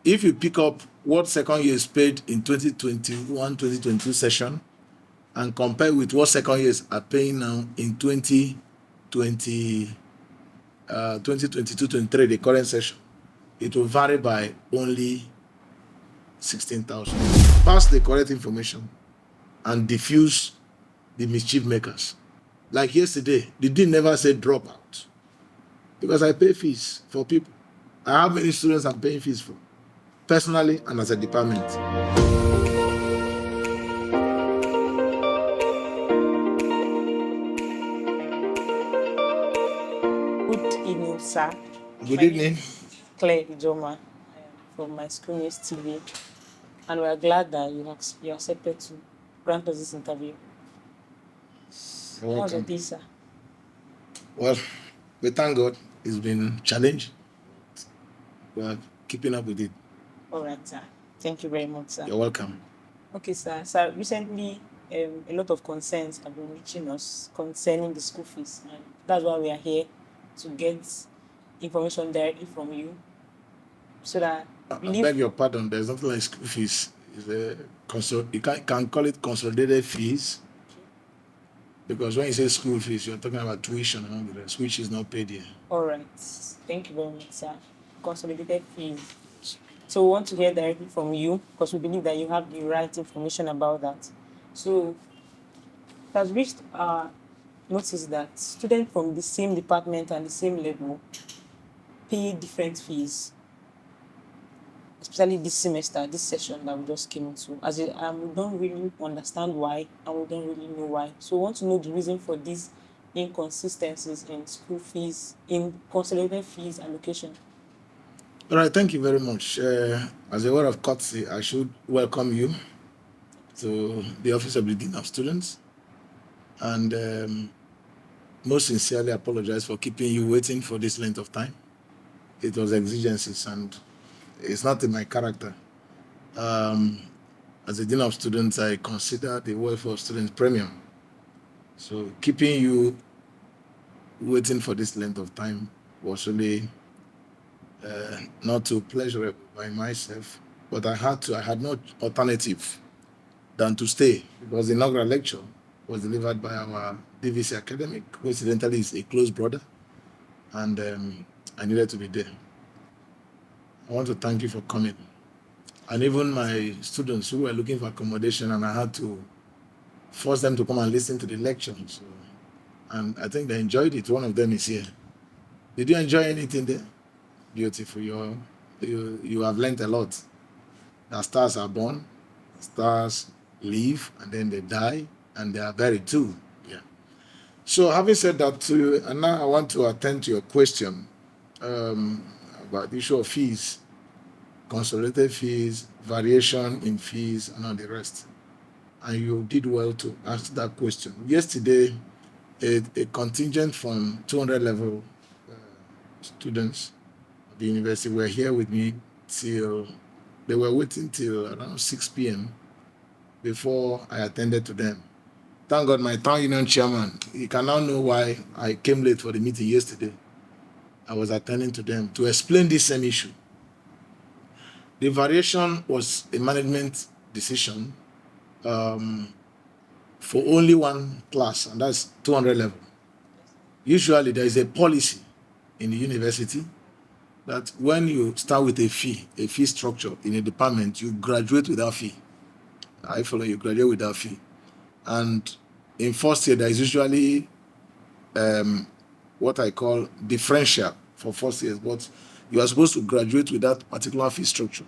if you pick up what second years paid in 2021-2022 session and compare with what second years are paying now in 2022-23, the current session, it will vary by only 16,000. Pass the correct information and diffuse the mischief makers. Like yesterday, the dean never said drop out because I pay fees for people. I have many students I'm paying fees for, personally and as a department. Good evening, sir. Good evening. Claire Ijoma from my schoolmates TV, and we are glad that you accepted to grant us this interview. How's your day, sir? Well, we thank God. It's been challenging. We are keeping up with it. All right, sir. Thank you very much, sir. You're welcome. Okay, sir. Sir, recently, a lot of concerns have been reaching us concerning the school fees, and that's why we are here to get information directly from you, so that I beg your pardon. There's nothing like school fees. You can call it consolidated fees, because when you say school fees, you're talking about tuition and all the rest, which is not paid here. All right. Thank you very much, sir. Consolidated fees. So we want to hear directly from you, because we believe that you have the right information about that. So it has reached our notice that students from the same department and the same level pay different fees, especially this semester, this session that we just came into. As we don't really understand why, and we don't really know why. So we want to know the reason for these inconsistencies in school fees, in consolidated fees allocation. All right, thank you very much. As a word of courtesy, I should welcome you to the Office of the Dean of Students, and most sincerely apologize for keeping you waiting for this length of time. It was exigencies, and it's not in my character. As a Dean of Students, I consider the welfare of students premium. So keeping you waiting for this length of time was really not too pleasurable by myself, but I had no alternative than to stay, because the inaugural lecture was delivered by our DVC academic, who incidentally is a close brother, and I needed to be there. I want to thank you for coming. And even my students who were looking for accommodation, and I had to force them to come and listen to the lecture. So, and I think they enjoyed it. One of them is here. Did you enjoy anything there? Beautiful. You have learned a lot. The stars are born, stars live, and then they die, and they are buried too. Yeah. So having said that to you, and now I want to attend to your question about the issue of fees, consolidated fees, variation in fees, and all the rest. And you did well to ask that question. Yesterday, a contingent from 200 level students at the university were here with me they were waiting till around 6 p.m. before I attended to them. Thank God my town union chairman, he can now know why I came late for the meeting yesterday. I was attending to them to explain this same issue. The variation was a management decision for only one class, and that's 200 level. Usually there is a policy in the university that when you start with a fee structure in a department, you graduate without fee. I follow you, graduate without fee. And in first year, there is usually what I call differential for first years, but you are supposed to graduate with that particular fee structure.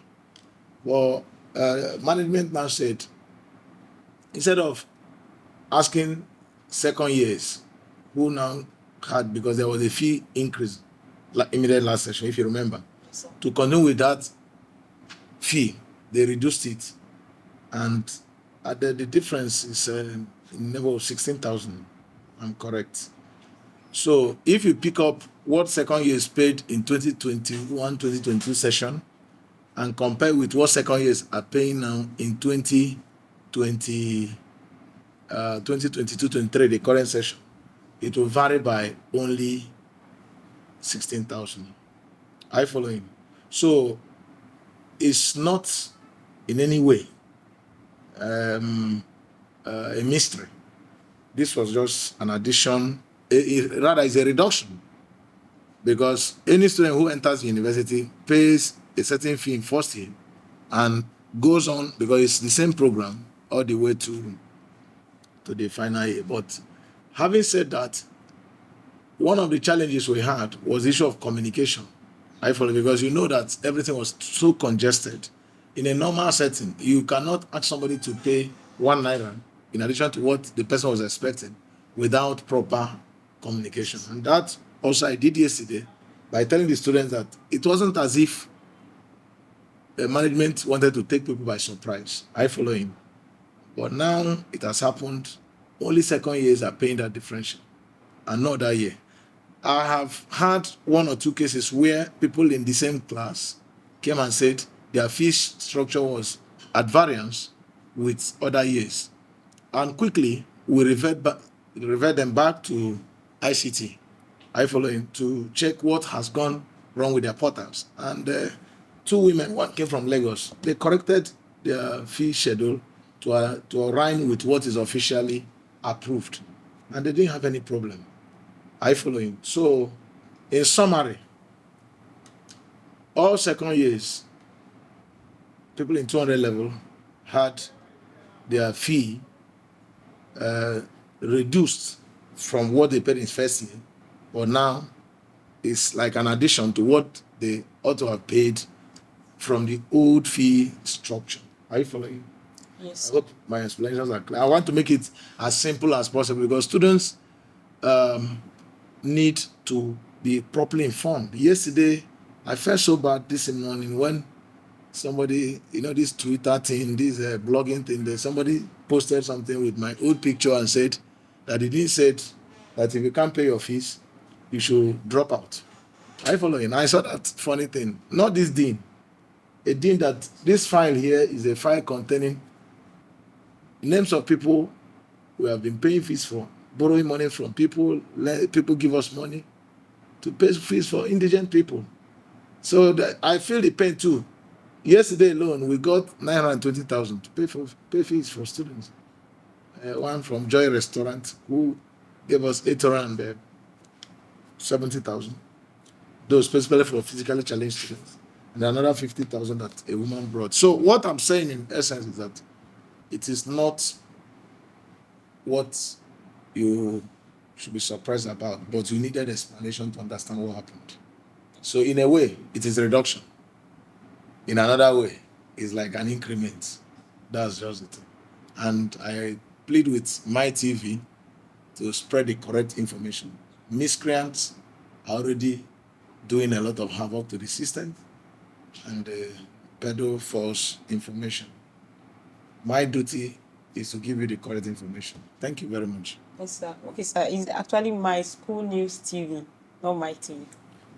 Well, management now said, instead of asking second years who now had, because there was a fee increase like immediate last session, if you remember, to continue with that fee, they reduced it, and the difference is in level of 16,000. I'm correct. So if you pick up what second years paid in 2021-2022 session and compare with what second years are paying now in 2022-23, the current session, it will vary by only 16,000. I follow him. So is not in any way a mystery. This was just an addition, rather, it's a reduction, because any student who enters university pays a certain fee in first year and goes on, because it's the same program all the way to the final year. But having said that, one of the challenges we had was the issue of communication. I follow, because you know that everything was so congested. In a normal setting, you cannot ask somebody to pay 1 naira in addition to what the person was expecting without proper communication. And that also I did yesterday by telling the students that it wasn't as if the management wanted to take people by surprise. I follow him. But now it has happened. Only second years are paying that differential, and not that year. I have had 1 or 2 cases where people in the same class came and said their fee structure was at variance with other years. And quickly, we revert them back to ICT, I follow him, to check what has gone wrong with their portals. And 2 women, one came from Lagos, they corrected their fee schedule to align with what is officially approved. And they didn't have any problem. I follow him. So, in summary, all second years, people in 200 level had their fee reduced from what they paid in first year, but now it's like an addition to what they ought to have paid from the old fee structure. Are you following? Yes. I hope my explanations are clear. I want to make it as simple as possible, because students need to be properly informed. Yesterday, I felt so bad this morning when somebody, this Twitter thing, this blogging thing, somebody posted something with my old picture and said that the dean said that if you can't pay your fees, you should drop out. I follow him. I saw that funny thing. Not this dean. A dean that this file here is a file containing names of people we have been paying fees for, borrowing money from people, let people give us money to pay fees for indigent people. So that I feel the pain too. Yesterday alone, we got 920,000 to pay fees for students. One from Joy Restaurant who gave us 870,000. Those specifically for physically challenged students, and another 50,000 that a woman brought. So what I'm saying in essence is that it is not what you should be surprised about, but you needed explanation to understand what happened. So in a way, it is a reduction. In another way, it's like an increment. That's just it. And I plead with my TV to spread the correct information. Miscreants are already doing a lot of havoc to the system and peddle false information. My duty is to give you the correct information. Thank you very much. Yes, sir. Okay, sir. It's actually My School News TV, not My TV.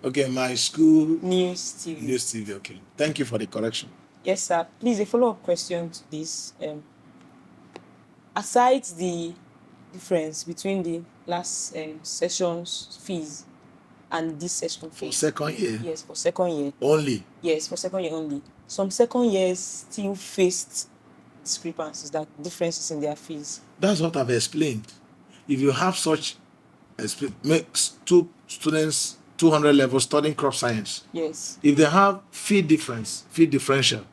Okay, My School News TV. News TV. Okay. Thank you for the correction. Yes, sir. Please, a follow-up question to this. Aside the difference between the last session's fees and this session For fees. second year Yes, for second year. only. Yes, for second year only. Some second years still faced discrepancies, that differences in their fees. That's what I've explained. If you have such makes 2 students 200 level studying crop science, Yes. if they have fee differential,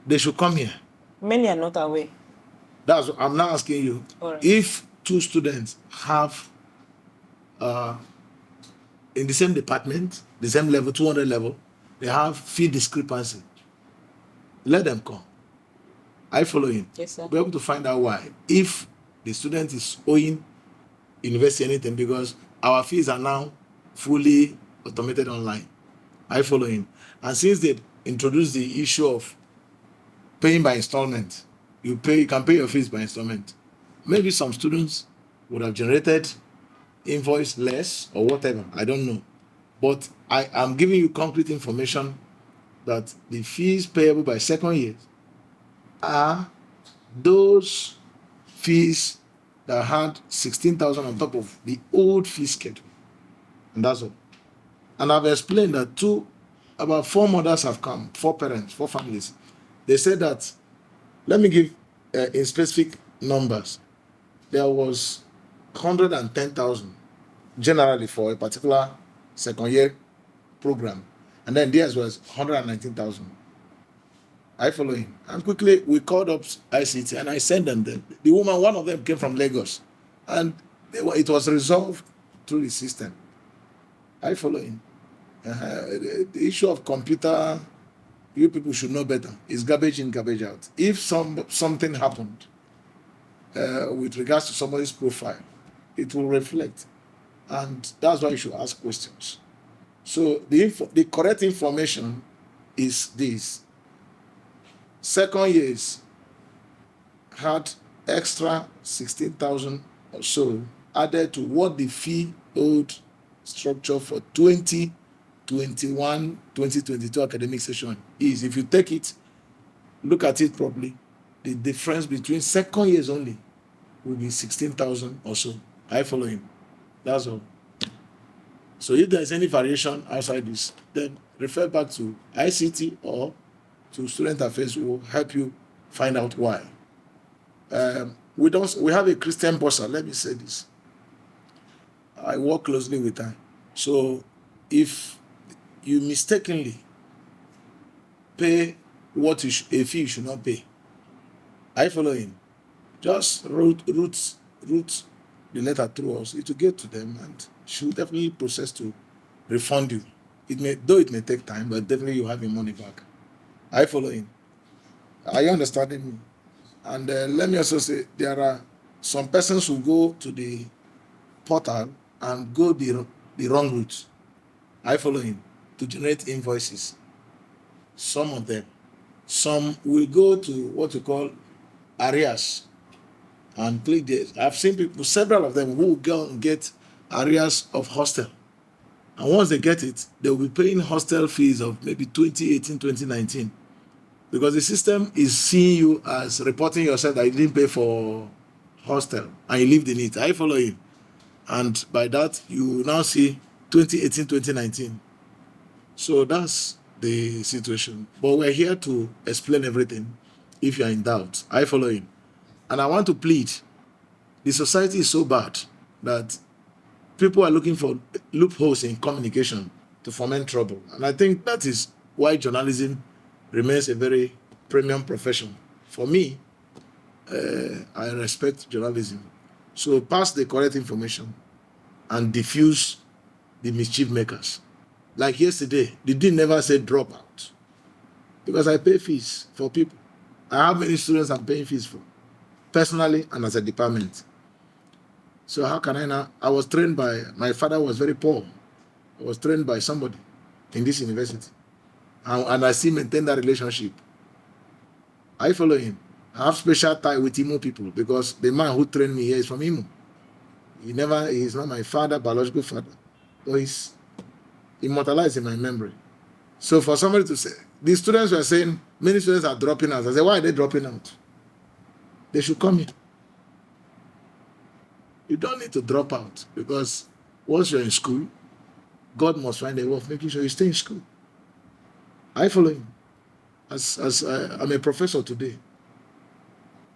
they should come here. Many are not aware. That's what I'm now asking you. All right. If 2 students have in the same department, the same level, 200 level, they have fee discrepancy, let them come. I follow him. Yes, sir. Be able to find out why. If the student is owing university anything, because our fees are now fully automated online. I follow him. And since they introduced the issue of paying by installment, you can pay your fees by installment. Maybe some students would have generated invoice less or whatever. I don't know. But I am giving you concrete information that the fees payable by second years are those fees that had 16,000 on top of the old fee schedule. And that's all. And I've explained that 2 about 4 mothers have come, 4 parents, 4 families. They said that, let me give in specific numbers. There was 110,000 generally for a particular second year program, and then theirs was 119,000. I follow him. And quickly we called up ICT and I sent them there. The woman, one of them came from Lagos, and it was resolved through the system. I follow him. The issue of computer, you people should know better. It's garbage in, garbage out. If something happened with regards to somebody's profile, it will reflect, and that's why you should ask questions. So the correct information is this: second years had extra 16,000 or so added to what the fee owed structure for 2021-2022 academic session is. If you take it, look at it properly, the difference between second years only will be 16,000 or so. I follow him. That's all. So if there's any variation outside this, then refer back to ICT or to Student Affairs. We will help you find out why. We have a Christian bossa. Let me say this. I work closely with her. So if you mistakenly pay what a fee you should not pay, I follow him. Just route the letter through us. It will get to them, and she will definitely process to refund you. It may take time, but definitely you have your money back. I follow him. Are you understanding me? And let me also say, there are some persons who go to the portal and go the wrong route. I follow him to generate invoices. Some of them. Some will go to what you call arrears and click this. I've seen people, several of them, who will go and get arrears of hostel. And once they get it, they will be paying hostel fees of maybe 2018, 2019. Because the system is seeing you as reporting yourself that you didn't pay for hostel and you lived in it. I follow him. And by that, you now see 2018, 2019. So that's the situation. But we're here to explain everything if you're in doubt. I follow him. And I want to plead. The society is so bad that people are looking for loopholes in communication to foment trouble. And I think that is why journalism remains a very premium profession. For me, I respect journalism. So pass the correct information and diffuse the mischief makers. Like yesterday, the dean never said drop out, because I pay fees for people. I have many students I'm paying fees for, personally and as a department. So how can I now? I was trained by, my father was very poor. I was trained by somebody in this university. And I still maintain that relationship. I follow him. I have special tie with Imo people because the man who trained me here is from Imo. He's not my father, biological father, but he's immortalized in my memory. So for somebody to say, the students were saying, many students are dropping out. I said, why are they dropping out? They should come here. You don't need to drop out, because once you're in school, God must find a way of making sure you stay in school. I follow him. I'm a professor today.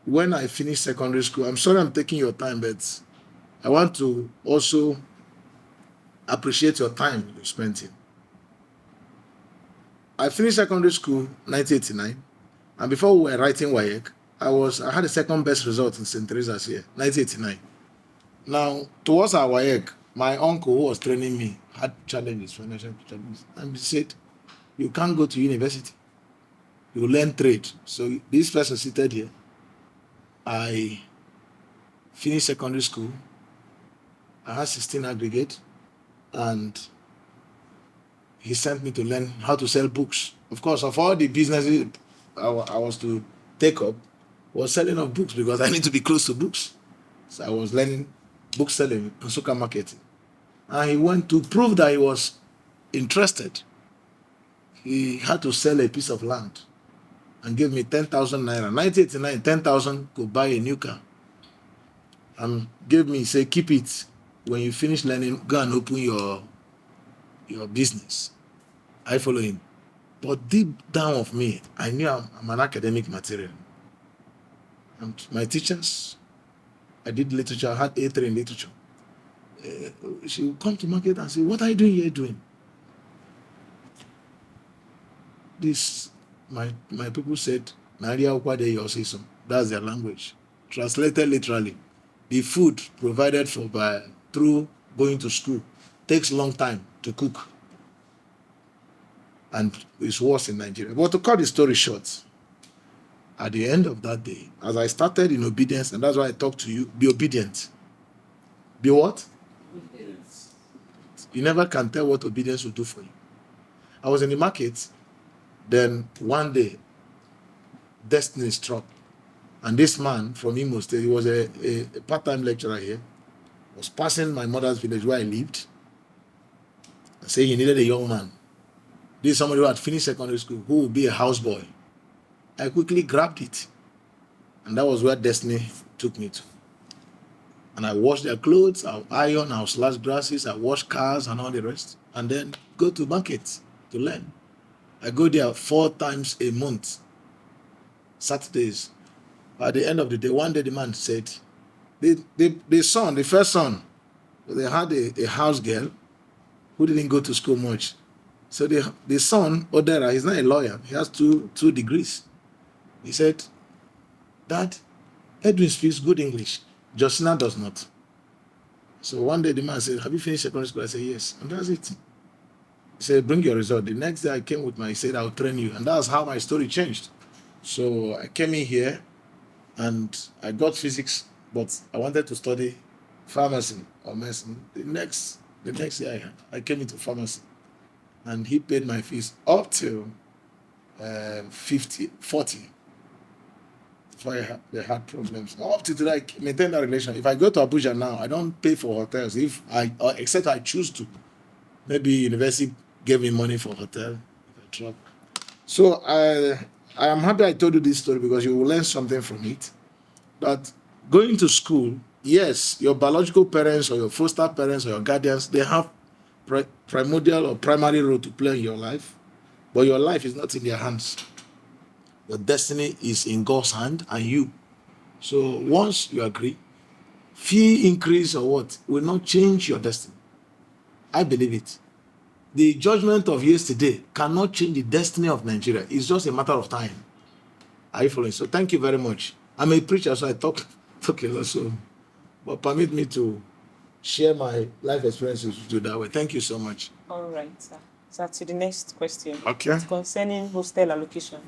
When I finish secondary school, I'm sorry I'm taking your time, but I want to also appreciate your time you spent here. I finished secondary school 1989, and before we were writing WAEC, I had the second best result in St. Teresa's here, 1989. Now, towards our WAEC, my uncle who was training me had challenges, financial challenges, and he said, you can't go to university. You learn trade. So this person seated here, I finished secondary school. I had 16 aggregate, and he sent me to learn how to sell books. Of course, of all the businesses I was to take up, was selling of books, because I need to be close to books. So I was learning book selling and sugar marketing. And he went to prove that he was interested. He had to sell a piece of land and gave me 10,000 naira. 1989, 10,000 could buy a new car. And gave me, say, keep it. When you finish learning, go and open your business. I follow him. But deep down of me, I knew I'm an academic material. And my teachers, I did literature, I had A3 in literature. She would come to market and say, what are you doing here doing? This, my people said, Naria Okwade Yosiso. That's their language. Translated literally. The food provided through going to school takes long time to cook. And it's worse in Nigeria. But to cut the story short, at the end of that day, as I started in obedience, and that's why I talk to you, be obedient. Be what? Obedience. You never can tell what obedience will do for you. I was in the market, then one day, destiny struck. And this man from Imo State, he was a part-time lecturer here, was passing my mother's village where I lived, and saying he needed a young man. This is somebody who had finished secondary school, who would be a houseboy. I quickly grabbed it. And that was where destiny took me to. And I washed their clothes, I'll iron, I'll slash grasses, I wash cars and all the rest. And then go to markets to learn. I go there 4 times a month, Saturdays. At the end of the day, one day the man said, the first son, they had a house girl who didn't go to school much. So the son, Odera, he's not a lawyer. He has two degrees. He said, Dad, Edwin speaks good English. Josina does not. So one day the man said, have you finished secondary school? I said, yes. And that's it. He said, bring your result. The next day I came with he said, I'll train you. And that's how my story changed. So I came in here and I got physics, but I wanted to study pharmacy or medicine. The next year I came into pharmacy. And he paid my fees up till 40. Before they had problems. Up to today, I maintain that relation. If I go to Abuja now, I don't pay for hotels. Except I choose to. Maybe university gave me money for hotel. If I travel. So I am happy I told you this story because you will learn something from it. That going to school, yes, your biological parents or your foster parents or your guardians, they have primordial or primary role to play in your life, but your life is not in their hands. Your destiny is in God's hand and you. So once you agree, fee increase or what will not change your destiny. I believe it. The judgment of yesterday cannot change the destiny of Nigeria. It's just a matter of time. Are you following? So thank you very much. I'm a preacher, so I talk a lot. So, but permit me to share my life experiences with you that way. Thank you so much. All right, sir. So to the next question. Okay. It's concerning hostel allocation.